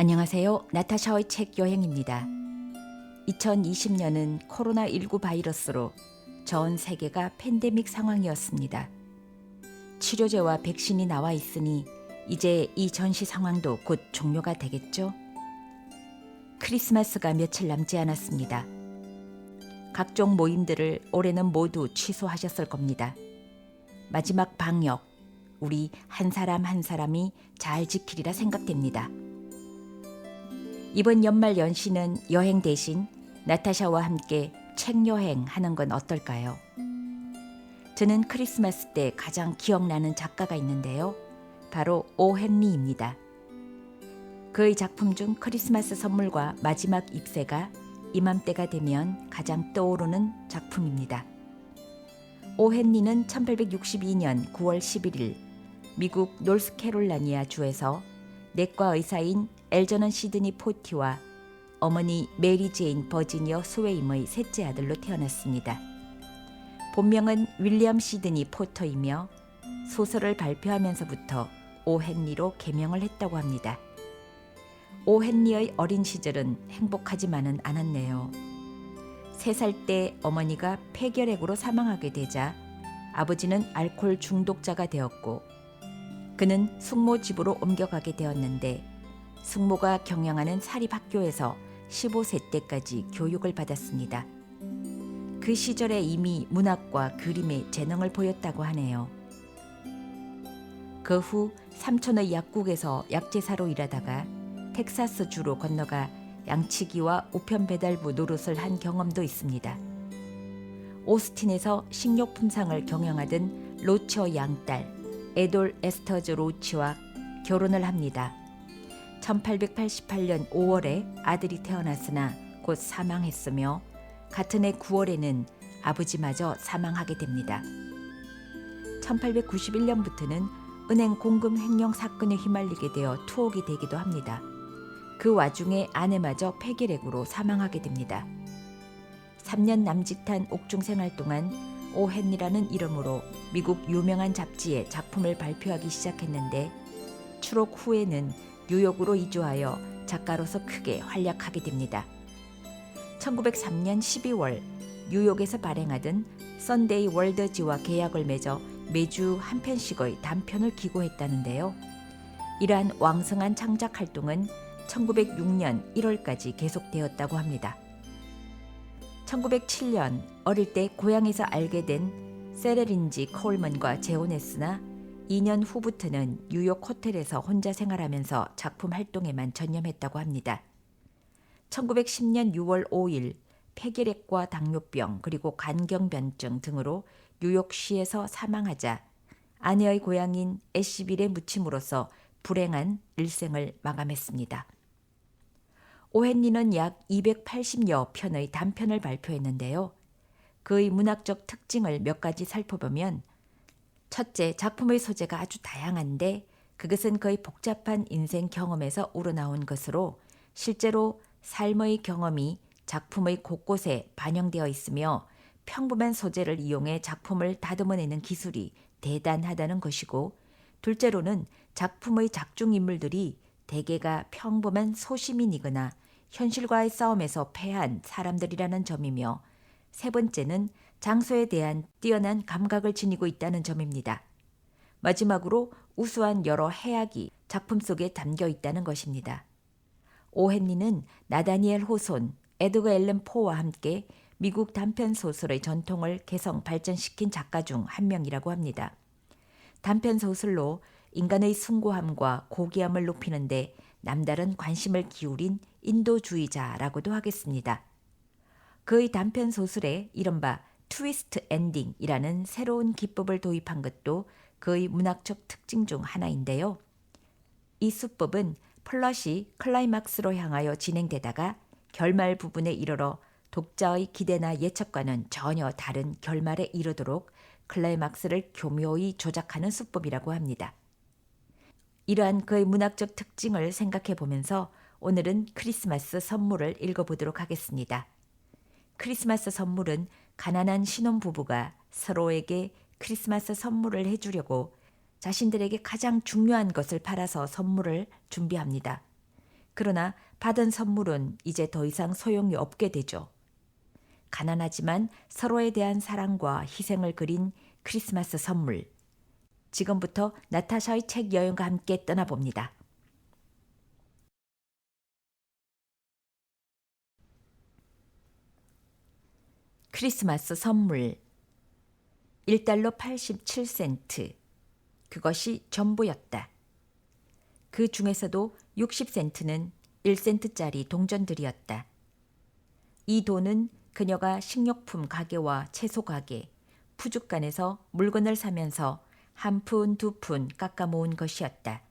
안녕하세요. 나타샤의 책 여행입니다. 2020년은 코로나19 바이러스로 전 세계가 팬데믹 상황이었습니다. 치료제와 백신이 나와 있으니 이제 이 전시 상황도 곧 종료가 되겠죠? 크리스마스가 며칠 남지 않았습니다. 각종 모임들을 올해는 모두 취소하셨을 겁니다. 마지막 방역, 우리 한 사람 한 사람이 잘 지키리라 생각됩니다. 이번 연말 연시는 여행 대신 나타샤와 함께 책 여행하는 건 어떨까요? 저는 크리스마스 때 가장 기억나는 작가가 있는데요. 바로 오 헨리입니다. 그의 작품 중 크리스마스 선물과 마지막 잎새가 이맘때가 되면 가장 떠오르는 작품입니다. 오 헨리는 1862년 9월 11일 미국 노스캐롤라이나 주에서 내과 의사인 엘저넌 시드니 포티와 어머니 메리 제인 버지니어 스웨임의 셋째 아들로 태어났습니다. 본명은 윌리엄 시드니 포터이며 소설을 발표하면서부터 오 헨리로 개명을 했다고 합니다. 오 헨리의 어린 시절은 행복하지만은 않았네요. 3살 때 어머니가 폐결핵으로 사망하게 되자 아버지는 알코올 중독자가 되었고 그는 숙모 집으로 옮겨가게 되었는데 숙모가 경영하는 사립학교에서 15세 때까지 교육을 받았습니다. 그 시절에 이미 문학과 그림에 재능을 보였다고 하네요. 그 후 삼촌의 약국에서 약제사로 일하다가 텍사스주로 건너가 양치기와 우편 배달부 노릇을 한 경험도 있습니다. 오스틴에서 식료품상을 경영하던 로처 양딸 에돌 에스터즈 로치와 결혼을 합니다. 1888년 5월에 아들이 태어났으나 곧 사망했으며 같은 해 9월에는 아버지마저 사망하게 됩니다. 1891년부터는 은행 공금 횡령 사건에 휘말리게 되어 투옥이 되기도 합니다. 그 와중에 아내마저 폐결핵으로 사망하게 됩니다. 3년 남짓한 옥중 생활 동안 오 헨리라는 이름으로 미국 유명한 잡지에 작품을 발표하기 시작했는데 추록 후에는 뉴욕으로 이주하여 작가로서 크게 활약하게 됩니다. 1903년 12월 뉴욕에서 발행하던 선데이 월드지와 계약을 맺어 매주 한 편씩의 단편을 기고했다는데요. 이러한 왕성한 창작 활동은 1906년 1월까지 계속되었다고 합니다. 1907년 어릴 때 고향에서 알게 된 세레린지 콜먼과 재혼했으나 2년 후부터는 뉴욕 호텔에서 혼자 생활하면서 작품 활동에만 전념했다고 합니다. 1910년 6월 5일 폐결핵과 당뇨병 그리고 간경변증 등으로 뉴욕시에서 사망하자 아내의 고향인 애쉬빌에 묻힘으로써 불행한 일생을 마감했습니다. 오 헨리는 약 280여 편의 단편을 발표했는데요. 그의 문학적 특징을 몇 가지 살펴보면 첫째, 작품의 소재가 아주 다양한데 그것은 그의 복잡한 인생 경험에서 우러나온 것으로 실제로 삶의 경험이 작품의 곳곳에 반영되어 있으며 평범한 소재를 이용해 작품을 다듬어내는 기술이 대단하다는 것이고 둘째로는 작품의 작중인물들이 대개가 평범한 소시민이거나 현실과의 싸움에서 패한 사람들이라는 점이며 세 번째는 장소에 대한 뛰어난 감각을 지니고 있다는 점입니다. 마지막으로 우수한 여러 해악이 작품 속에 담겨 있다는 것입니다. 오 헨리는 나다니엘 호손, 에드거 앨런 포와 함께 미국 단편 소설의 전통을 개성 발전시킨 작가 중 한 명이라고 합니다. 단편 소설로 인간의 숭고함과 고귀함을 높이는 데 남다른 관심을 기울인 인도주의자라고도 하겠습니다. 그의 단편 소설에 이른바 트위스트 엔딩이라는 새로운 기법을 도입한 것도 그의 문학적 특징 중 하나인데요. 이 수법은 플롯이 클라이막스로 향하여 진행되다가 결말 부분에 이르러 독자의 기대나 예측과는 전혀 다른 결말에 이르도록 클라이막스를 교묘히 조작하는 수법이라고 합니다. 이러한 그의 문학적 특징을 생각해 보면서 오늘은 크리스마스 선물을 읽어보도록 하겠습니다. 크리스마스 선물은 가난한 신혼부부가 서로에게 크리스마스 선물을 해주려고 자신들에게 가장 중요한 것을 팔아서 선물을 준비합니다. 그러나 받은 선물은 이제 더 이상 소용이 없게 되죠. 가난하지만 서로에 대한 사랑과 희생을 그린 크리스마스 선물. 지금부터 나타샤의 책 여행과 함께 떠나봅니다. 크리스마스 선물 1달러 87센트. 그것이 전부였다. 그 중에서도 60센트는 1센트짜리 동전들이었다. 이 돈은 그녀가 식료품 가게와 채소 가게, 푸주간에서 물건을 사면서 한 푼, 두 푼 깎아 모은 것이었다.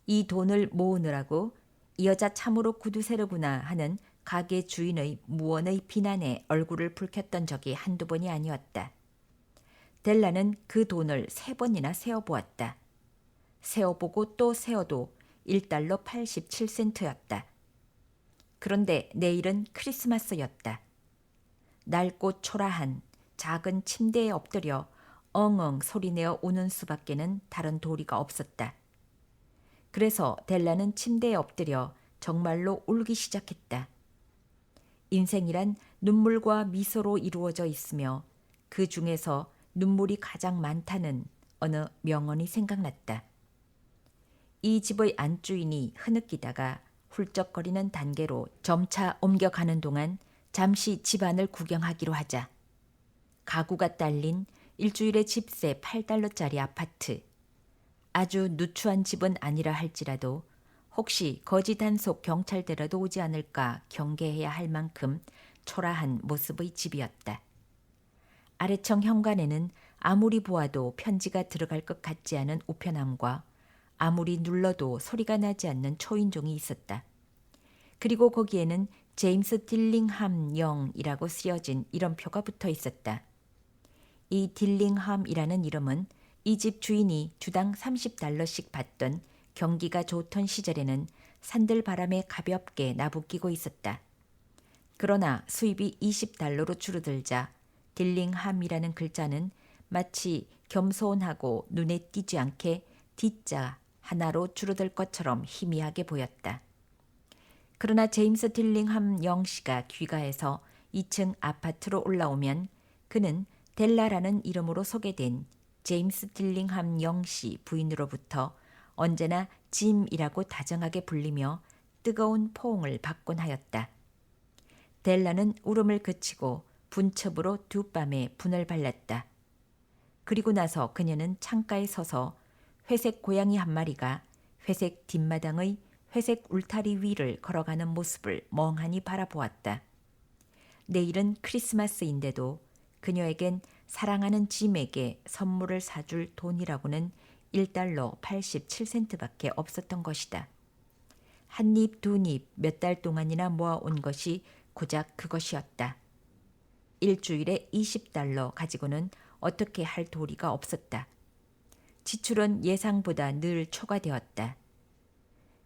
이 돈을 모으느라고 이 여자 참으로 구두쇠르구나 하는 가게 주인의 무언의 비난에 얼굴을 붉혔던 적이 한두 번이 아니었다. 델라는 그 돈을 3번이나 세어보았다. 세어보고 또 세어도 1달러 87센트였다. 그런데 내일은 크리스마스였다. 낡고 초라한 작은 침대에 엎드려 엉엉 소리내어 우는 수밖에는 다른 도리가 없었다. 그래서 델라는 침대에 엎드려 정말로 울기 시작했다. 인생이란 눈물과 미소로 이루어져 있으며 그 중에서 눈물이 가장 많다는 어느 명언이 생각났다. 이 집의 안주인이 흐느끼다가 훌쩍거리는 단계로 점차 옮겨가는 동안 잠시 집안을 구경하기로 하자. 가구가 딸린 일주일에 집세 8달러짜리 아파트. 아주 누추한 집은 아니라 할지라도 혹시 거지 단속 경찰대라도 오지 않을까 경계해야 할 만큼 초라한 모습의 집이었다. 아래층 현관에는 아무리 보아도 편지가 들어갈 것 같지 않은 우편함과 아무리 눌러도 소리가 나지 않는 초인종이 있었다. 그리고 거기에는 제임스 딜링함 영이라고 쓰여진 이름표가 붙어 있었다. 이 딜링함이라는 이름은 이 집 주인이 주당 30달러씩 받던 경기가 좋던 시절에는 산들바람에 가볍게 나부끼고 있었다. 그러나 수입이 20달러로 줄어들자 딜링함이라는 글자는 마치 겸손하고 눈에 띄지 않게 D자 하나로 줄어들 것처럼 희미하게 보였다. 그러나 제임스 딜링함 영씨가 귀가해서 2층 아파트로 올라오면 그는 델라라는 이름으로 소개된 제임스 딜링함 영씨 부인으로부터 언제나 짐이라고 다정하게 불리며 뜨거운 포옹을 받곤 하였다. 델라는 울음을 그치고 분첩으로 두 뺨에 분을 발랐다. 그리고 나서 그녀는 창가에 서서 회색 고양이 한 마리가 회색 뒷마당의 회색 울타리 위를 걸어가는 모습을 멍하니 바라보았다. 내일은 크리스마스인데도 그녀에겐 사랑하는 짐에게 선물을 사줄 돈이라고는 1달러 87센트밖에 없었던 것이다. 한 입, 두 입, 몇 달 동안이나 모아온 것이 고작 그것이었다. 일주일에 20달러 가지고는 어떻게 할 도리가 없었다. 지출은 예상보다 늘 초과되었다.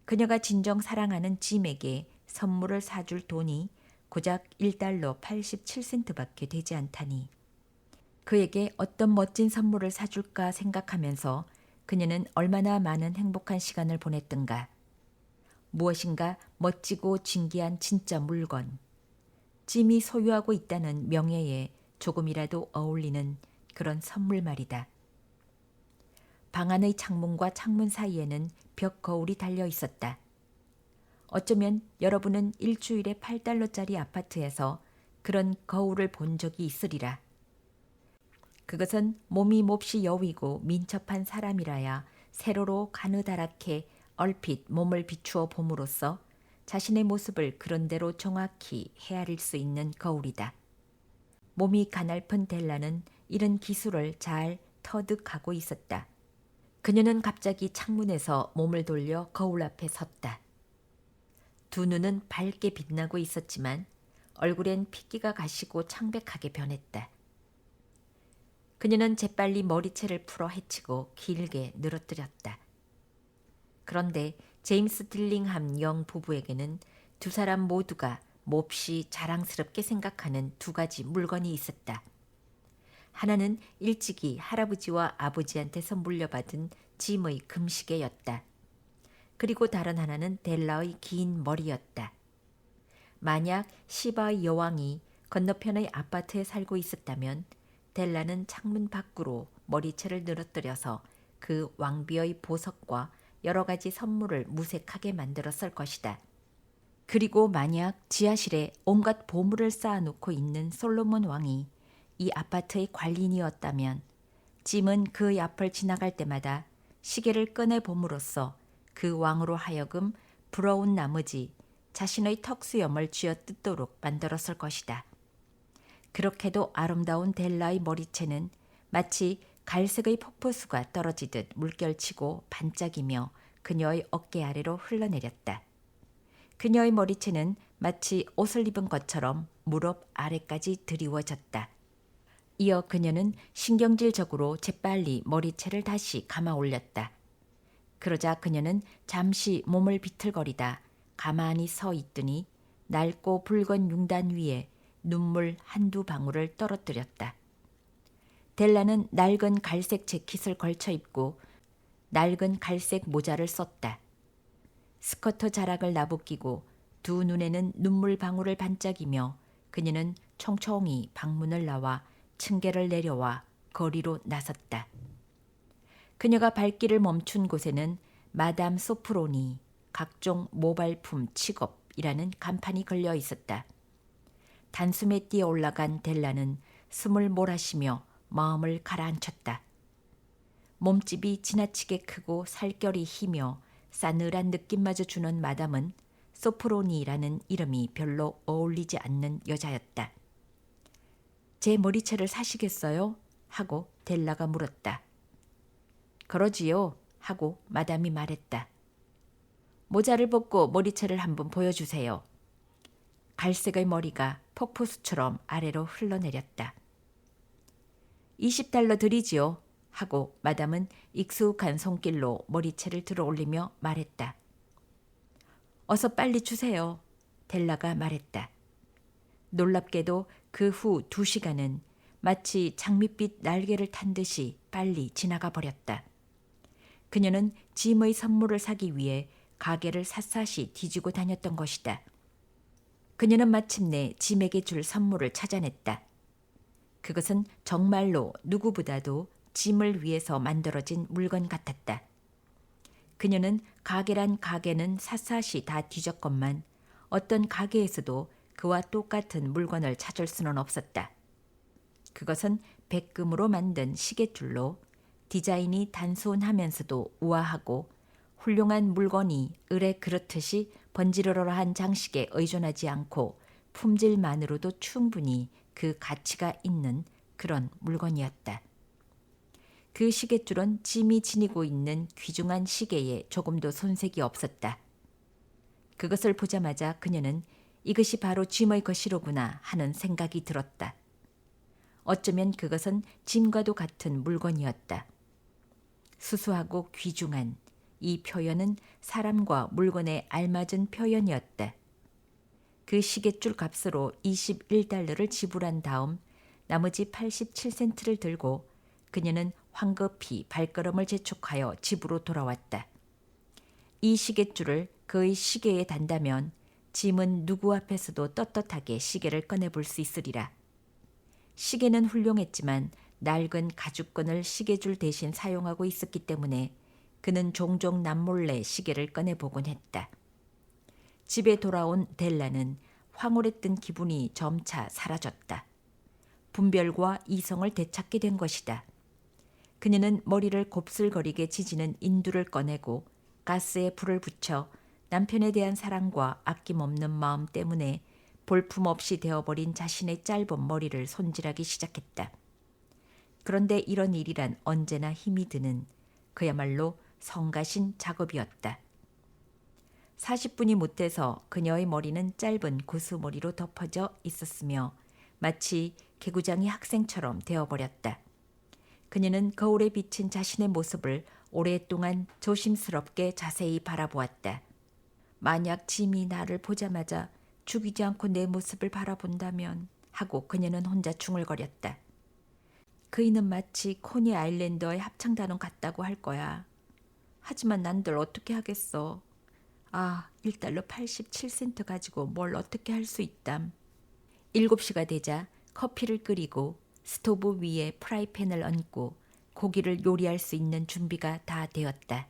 그녀가 진정 사랑하는 짐에게 선물을 사줄 돈이 고작 1달러 87센트밖에 되지 않다니. 그에게 어떤 멋진 선물을 사줄까 생각하면서 그녀는 얼마나 많은 행복한 시간을 보냈던가. 무엇인가 멋지고 진귀한 진짜 물건. 짐이 소유하고 있다는 명예에 조금이라도 어울리는 그런 선물 말이다. 방 안의 창문과 창문 사이에는 벽 거울이 달려 있었다. 어쩌면 여러분은 일주일에 8달러짜리 아파트에서 그런 거울을 본 적이 있으리라. 그것은 몸이 몹시 여위고 민첩한 사람이라야 세로로 가느다랗게 얼핏 몸을 비추어 봄으로써 자신의 모습을 그런대로 정확히 헤아릴 수 있는 거울이다. 몸이 가냘픈 델라는 이런 기술을 잘 터득하고 있었다. 그녀는 갑자기 창문에서 몸을 돌려 거울 앞에 섰다. 두 눈은 밝게 빛나고 있었지만 얼굴엔 핏기가 가시고 창백하게 변했다. 그녀는 재빨리 머리채를 풀어 헤치고 길게 늘어뜨렸다. 그런데 제임스 딜링함 영 부부에게는 두 사람 모두가 몹시 자랑스럽게 생각하는 두 가지 물건이 있었다. 하나는 일찍이 할아버지와 아버지한테서 물려받은 짐의 금시계였다. 그리고 다른 하나는 델라의 긴 머리였다. 만약 시바의 여왕이 건너편의 아파트에 살고 있었다면 델라는 창문 밖으로 머리채를 늘어뜨려서 그 왕비의 보석과 여러 가지 선물을 무색하게 만들었을 것이다. 그리고 만약 지하실에 온갖 보물을 쌓아놓고 있는 솔로몬 왕이 이 아파트의 관리인이었다면 짐은 그 앞을 지나갈 때마다 시계를 꺼내봄으로써 그 왕으로 하여금 부러운 나머지 자신의 턱수염을 쥐어뜯도록 만들었을 것이다. 그렇게도 아름다운 델라의 머리채는 마치 갈색의 폭포수가 떨어지듯 물결치고 반짝이며 그녀의 어깨 아래로 흘러내렸다. 그녀의 머리채는 마치 옷을 입은 것처럼 무릎 아래까지 드리워졌다. 이어 그녀는 신경질적으로 재빨리 머리채를 다시 감아 올렸다. 그러자 그녀는 잠시 몸을 비틀거리다 가만히 서 있더니 낡고 붉은 융단 위에 눈물 한두 방울을 떨어뜨렸다. 델라는 낡은 갈색 재킷을 걸쳐 입고 낡은 갈색 모자를 썼다. 스커터 자락을 나부끼고 두 눈에는 눈물 방울을 반짝이며 그녀는 총총히 방문을 나와 층계를 내려와 거리로 나섰다. 그녀가 발길을 멈춘 곳에는 마담 소프로니 각종 모발품 취급이라는 간판이 걸려 있었다. 단숨에 뛰어 올라간 델라는 숨을 몰아쉬며 마음을 가라앉혔다. 몸집이 지나치게 크고 살결이 희며 싸늘한 느낌마저 주는 마담은 소프로니라는 이름이 별로 어울리지 않는 여자였다. 제 머리채를 사시겠어요? 하고 델라가 물었다. 그러지요 하고 마담이 말했다. 모자를 벗고 머리채를 한번 보여주세요. 갈색의 머리가 폭포수처럼 아래로 흘러내렸다. 20달러 드리지요 하고 마담은 익숙한 손길로 머리채를 들어 올리며 말했다. 어서 빨리 주세요. 델라가 말했다. 놀랍게도 그 후 2시간은 마치 장밋빛 날개를 탄 듯이 빨리 지나가 버렸다. 그녀는 짐의 선물을 사기 위해 가게를 샅샅이 뒤지고 다녔던 것이다. 그녀는 마침내 짐에게 줄 선물을 찾아냈다. 그것은 정말로 누구보다도 짐을 위해서 만들어진 물건 같았다. 그녀는 가게란 가게는 샅샅이 다 뒤졌건만 어떤 가게에서도 그와 똑같은 물건을 찾을 수는 없었다. 그것은 백금으로 만든 시계줄로 디자인이 단순하면서도 우아하고 훌륭한 물건이 을에 그렇듯이 번지르르한 장식에 의존하지 않고 품질만으로도 충분히 그 가치가 있는 그런 물건이었다. 그 시계줄은 짐이 지니고 있는 귀중한 시계에 조금도 손색이 없었다. 그것을 보자마자 그녀는 이것이 바로 짐의 것이로구나 하는 생각이 들었다. 어쩌면 그것은 짐과도 같은 물건이었다. 수수하고 귀중한 이 표현은 사람과 물건에 알맞은 표현이었다. 그 시계줄 값으로 21달러를 지불한 다음 나머지 87센트를 들고 그녀는 황급히 발걸음을 재촉하여 집으로 돌아왔다. 이 시계줄을 그의 시계에 단다면 짐은 누구 앞에서도 떳떳하게 시계를 꺼내볼 수 있으리라. 시계는 훌륭했지만 낡은 가죽끈을 시계줄 대신 사용하고 있었기 때문에 그는 종종 남몰래 시계를 꺼내보곤 했다. 집에 돌아온 델라는 황홀했던 기분이 점차 사라졌다. 분별과 이성을 되찾게 된 것이다. 그녀는 머리를 곱슬거리게 지지는 인두를 꺼내고 가스에 불을 붙여 남편에 대한 사랑과 아낌없는 마음 때문에 볼품없이 되어버린 자신의 짧은 머리를 손질하기 시작했다. 그런데 이런 일이란 언제나 힘이 드는 그야말로 성가신 작업이었다. 40분이 못 돼서 그녀의 머리는 짧은 고수머리로 덮어져 있었으며 마치 개구장이 학생처럼 되어버렸다. 그녀는 거울에 비친 자신의 모습을 오랫동안 조심스럽게 자세히 바라보았다. 만약 짐이 나를 보자마자 죽이지 않고 내 모습을 바라본다면 하고 그녀는 혼자 중얼거렸다. 그이는 마치 코니 아일랜드의 합창단원 같다고 할 거야. 하지만 난들 어떻게 하겠어. 1달러 87센트 가지고 뭘 어떻게 할 수 있담. 7시가 되자 커피를 끓이고 스토브 위에 프라이팬을 얹고 고기를 요리할 수 있는 준비가 다 되었다.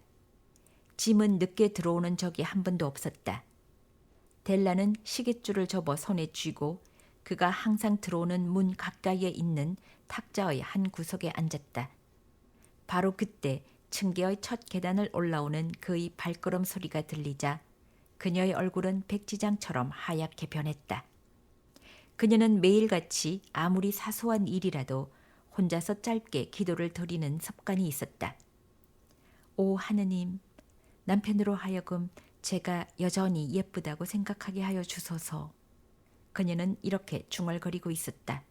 짐은 늦게 들어오는 적이 한 번도 없었다. 델라는 시계줄을 접어 손에 쥐고 그가 항상 들어오는 문 가까이에 있는 탁자의 한 구석에 앉았다. 바로 그때 층계의 첫 계단을 올라오는 그의 발걸음 소리가 들리자 그녀의 얼굴은 백지장처럼 하얗게 변했다. 그녀는 매일같이 아무리 사소한 일이라도 혼자서 짧게 기도를 드리는 습관이 있었다. 오 하느님, 남편으로 하여금 제가 여전히 예쁘다고 생각하게 하여 주소서. 그녀는 이렇게 중얼거리고 있었다.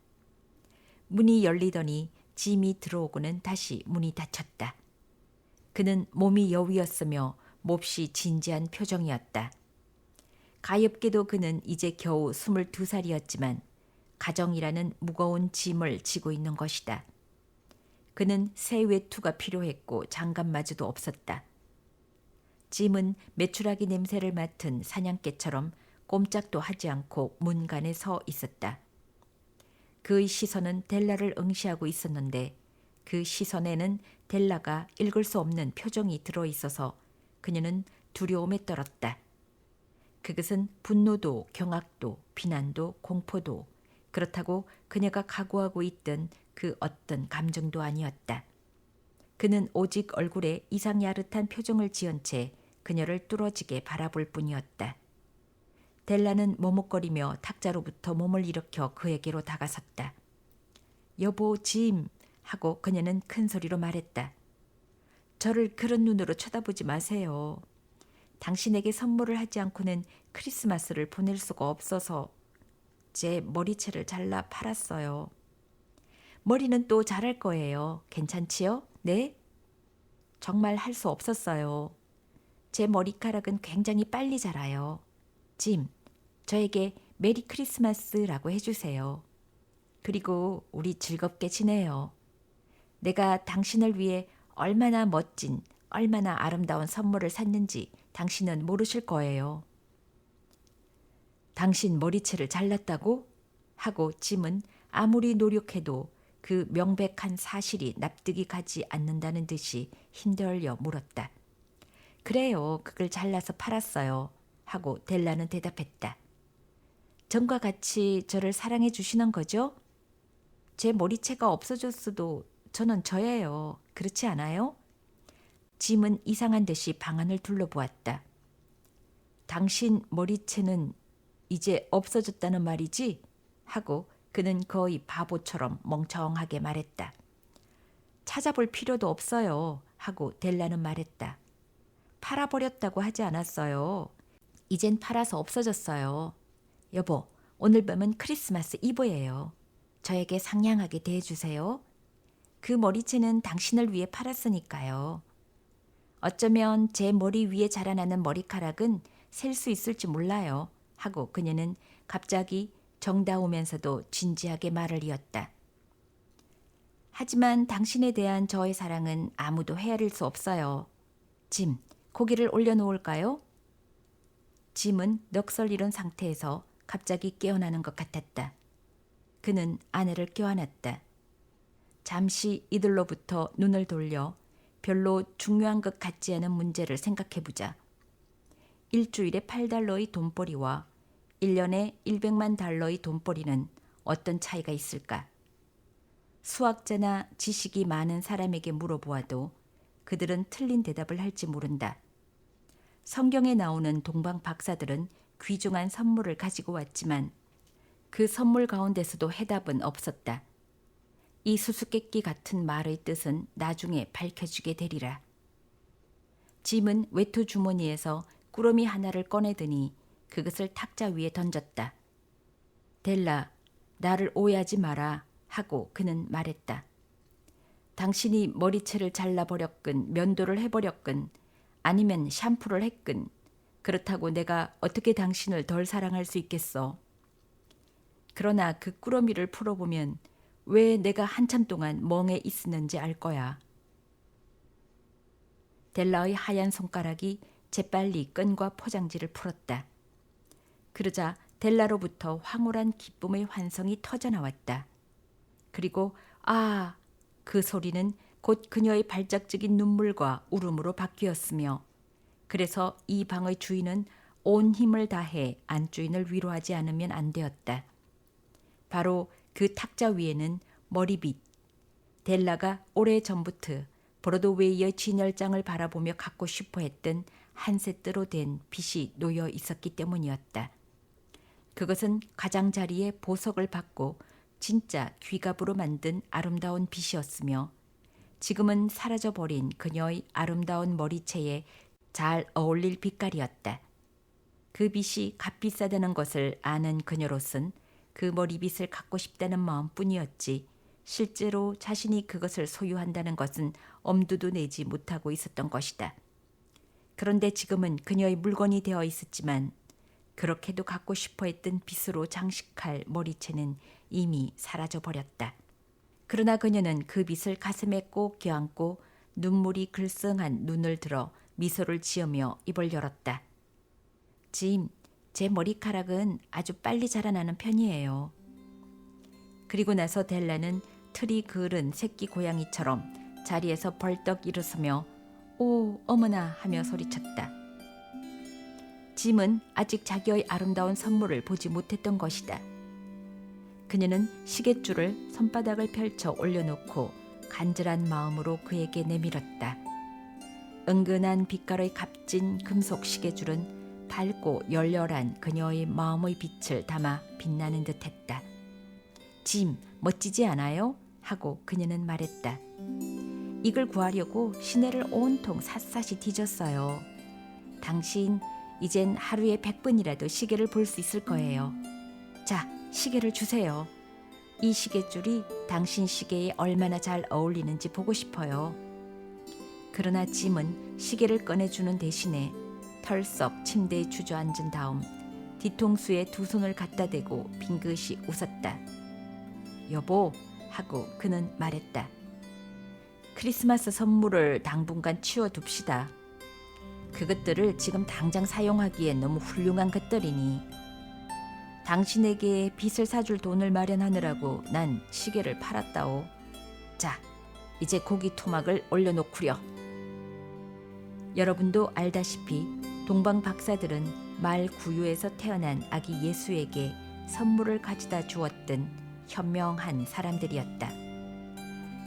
문이 열리더니 짐이 들어오고는 다시 문이 닫혔다. 그는 몸이 여위였으며 몹시 진지한 표정이었다. 가엾게도 그는 이제 겨우 22살이었지만 가정이라는 무거운 짐을 지고 있는 것이다. 그는 새 외투가 필요했고 장갑마저도 없었다. 짐은 메추라기 냄새를 맡은 사냥개처럼 꼼짝도 하지 않고 문간에 서 있었다. 그의 시선은 델라를 응시하고 있었는데 그 시선에는 델라가 읽을 수 없는 표정이 들어있어서 그녀는 두려움에 떨었다. 그것은 분노도 경악도 비난도 공포도 그렇다고 그녀가 각오하고 있던 그 어떤 감정도 아니었다. 그는 오직 얼굴에 이상 야릇한 표정을 지은 채 그녀를 뚫어지게 바라볼 뿐이었다. 델라는 머뭇거리며 탁자로부터 몸을 일으켜 그에게로 다가섰다. 여보, 짐! 하고 그녀는 큰 소리로 말했다. 저를 그런 눈으로 쳐다보지 마세요. 당신에게 선물을 하지 않고는 크리스마스를 보낼 수가 없어서 제 머리채를 잘라 팔았어요. 머리는 또 자랄 거예요. 괜찮지요? 네? 정말 할 수 없었어요. 제 머리카락은 굉장히 빨리 자라요. 짐, 저에게 메리 크리스마스라고 해주세요. 그리고 우리 즐겁게 지내요. 내가 당신을 위해 얼마나 멋진, 얼마나 아름다운 선물을 샀는지 당신은 모르실 거예요. 당신 머리채를 잘랐다고? 하고 짐은 아무리 노력해도 그 명백한 사실이 납득이 가지 않는다는 듯이 힘들려 물었다. 그래요, 그걸 잘라서 팔았어요. 하고 델라는 대답했다. 전과 같이 저를 사랑해 주시는 거죠? 제 머리채가 없어졌어도 저는 저예요. 그렇지 않아요? 짐은 이상한 듯이 방안을 둘러보았다. 당신 머리채는 이제 없어졌다는 말이지? 하고 그는 거의 바보처럼 멍청하게 말했다. 찾아볼 필요도 없어요. 하고 델라는 말했다. 팔아버렸다고 하지 않았어요. 이젠 팔아서 없어졌어요. 여보, 오늘 밤은 크리스마스 이브예요. 저에게 상냥하게 대해주세요. 그 머리채는 당신을 위해 팔았으니까요. 어쩌면 제 머리 위에 자라나는 머리카락은 셀 수 있을지 몰라요. 하고 그녀는 갑자기 정다우면서도 진지하게 말을 이었다. 하지만 당신에 대한 저의 사랑은 아무도 헤아릴 수 없어요. 짐, 고기를 올려놓을까요? 짐은 넋을 잃은 상태에서 갑자기 깨어나는 것 같았다. 그는 아내를 껴안았다. 잠시 이들로부터 눈을 돌려 별로 중요한 것 같지 않은 문제를 생각해보자. 일주일에 8달러의 돈벌이와 1년에 100만 달러의 돈벌이는 어떤 차이가 있을까? 수학자나 지식이 많은 사람에게 물어보아도 그들은 틀린 대답을 할지 모른다. 성경에 나오는 동방 박사들은 귀중한 선물을 가지고 왔지만 그 선물 가운데서도 해답은 없었다. 이 수수께끼 같은 말의 뜻은 나중에 밝혀지게 되리라. 짐은 외투 주머니에서 꾸러미 하나를 꺼내더니 그것을 탁자 위에 던졌다. 델라, 나를 오해하지 마라 하고 그는 말했다. 당신이 머리채를 잘라버렸건 면도를 해버렸건 아니면 샴푸를 했건 그렇다고 내가 어떻게 당신을 덜 사랑할 수 있겠어. 그러나 그 꾸러미를 풀어보면 왜 내가 한참 동안 멍해 있었는지 알 거야. 델라의 하얀 손가락이 재빨리 끈과 포장지를 풀었다. 그러자 델라로부터 황홀한 기쁨의 환성이 터져나왔다. 그리고 아! 그 소리는 곧 그녀의 발작적인 눈물과 울음으로 바뀌었으며 그래서 이 방의 주인은 온 힘을 다해 안주인을 위로하지 않으면 안 되었다. 바로 그 탁자 위에는 머리빗, 델라가 오래전부터 브로드웨이의 진열장을 바라보며 갖고 싶어 했던 한 세트로 된 빗이 놓여 있었기 때문이었다. 그것은 가장자리에 보석을 받고 진짜 귀갑으로 만든 아름다운 빗이었으며 지금은 사라져버린 그녀의 아름다운 머리채에 잘 어울릴 빛깔이었다. 그 빗이 값비싸다는 것을 아는 그녀로선 그 머리빗을 갖고 싶다는 마음뿐이었지 실제로 자신이 그것을 소유한다는 것은 엄두도 내지 못하고 있었던 것이다. 그런데 지금은 그녀의 물건이 되어 있었지만 그렇게도 갖고 싶어 했던 빗으로 장식할 머리채는 이미 사라져 버렸다. 그러나 그녀는 그 빗을 가슴에 꼭 껴안고 눈물이 글썽한 눈을 들어 미소를 지으며 입을 열었다. 짐, 제 머리카락은 아주 빨리 자라나는 편이에요. 그리고 나서 델라는 틀이 그을은 새끼 고양이처럼 자리에서 벌떡 일어서며 오, 어머나 하며 소리쳤다. 짐은 아직 자기의 아름다운 선물을 보지 못했던 것이다. 그녀는 시계줄을 손바닥을 펼쳐 올려놓고 간절한 마음으로 그에게 내밀었다. 은근한 빛깔의 값진 금속 시계줄은 밝고 열렬한 그녀의 마음의 빛을 담아 빛나는 듯했다. 짐, 멋지지 않아요? 하고 그녀는 말했다. 이걸 구하려고 시내를 온통 샅샅이 뒤졌어요. 당신 이젠 하루에 100번이라도 시계를 볼 수 있을 거예요. 자, 시계를 주세요. 이 시계줄이 당신 시계에 얼마나 잘 어울리는지 보고 싶어요. 그러나 짐은 시계를 꺼내주는 대신에 털썩 침대에 주저앉은 다음 뒤통수에 두 손을 갖다 대고 빙긋이 웃었다. 여보, 하고 그는 말했다. 크리스마스 선물을 당분간 치워둡시다. 그것들을 지금 당장 사용하기엔 너무 훌륭한 것들이니 당신에게 빚을 사줄 돈을 마련하느라고 난 시계를 팔았다오. 자, 이제 고기 토막을 올려놓구려. 여러분도 알다시피 동방 박사들은 말 구유에서 태어난 아기 예수에게 선물을 가져다 주었던 현명한 사람들이었다.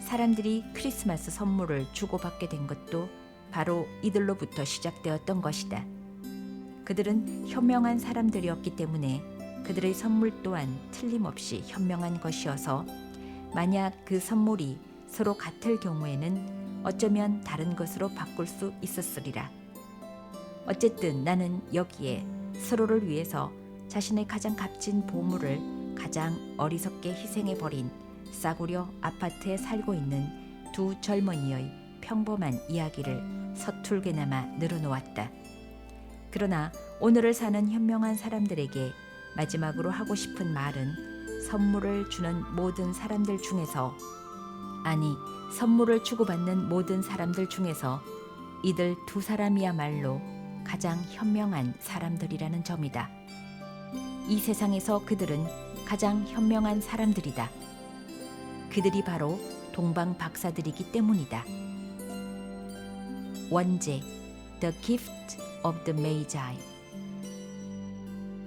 사람들이 크리스마스 선물을 주고받게 된 것도 바로 이들로부터 시작되었던 것이다. 그들은 현명한 사람들이었기 때문에 그들의 선물 또한 틀림없이 현명한 것이어서 만약 그 선물이 서로 같을 경우에는 어쩌면 다른 것으로 바꿀 수 있었으리라. 어쨌든 나는 여기에 서로를 위해서 자신의 가장 값진 보물을 가장 어리석게 희생해버린 싸구려 아파트에 살고 있는 두 젊은이의 평범한 이야기를 서툴게나마 늘어놓았다. 그러나 오늘을 사는 현명한 사람들에게 마지막으로 하고 싶은 말은 선물을 주는 모든 사람들 중에서 아니 선물을 주고받는 모든 사람들 중에서 이들 두 사람이야말로 가장 현명한 사람들이라는 점이다. 이 세상에서 그들은 가장 현명한 사람들이다. 그들이 바로 동방 박사들이기 때문이다. 원제 The Gift of the Magi.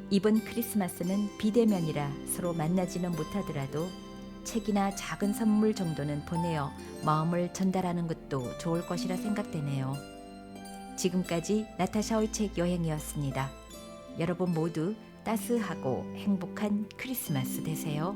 이번 크리스마스는 비대면이라 서로 만나지는 못하더라도 책이나 작은 선물 정도는 보내어 마음을 전달하는 것도 좋을 것이라 생각되네요. 지금까지 나타샤의 책 여행이었습니다. 여러분 모두 따스하고 행복한 크리스마스 되세요.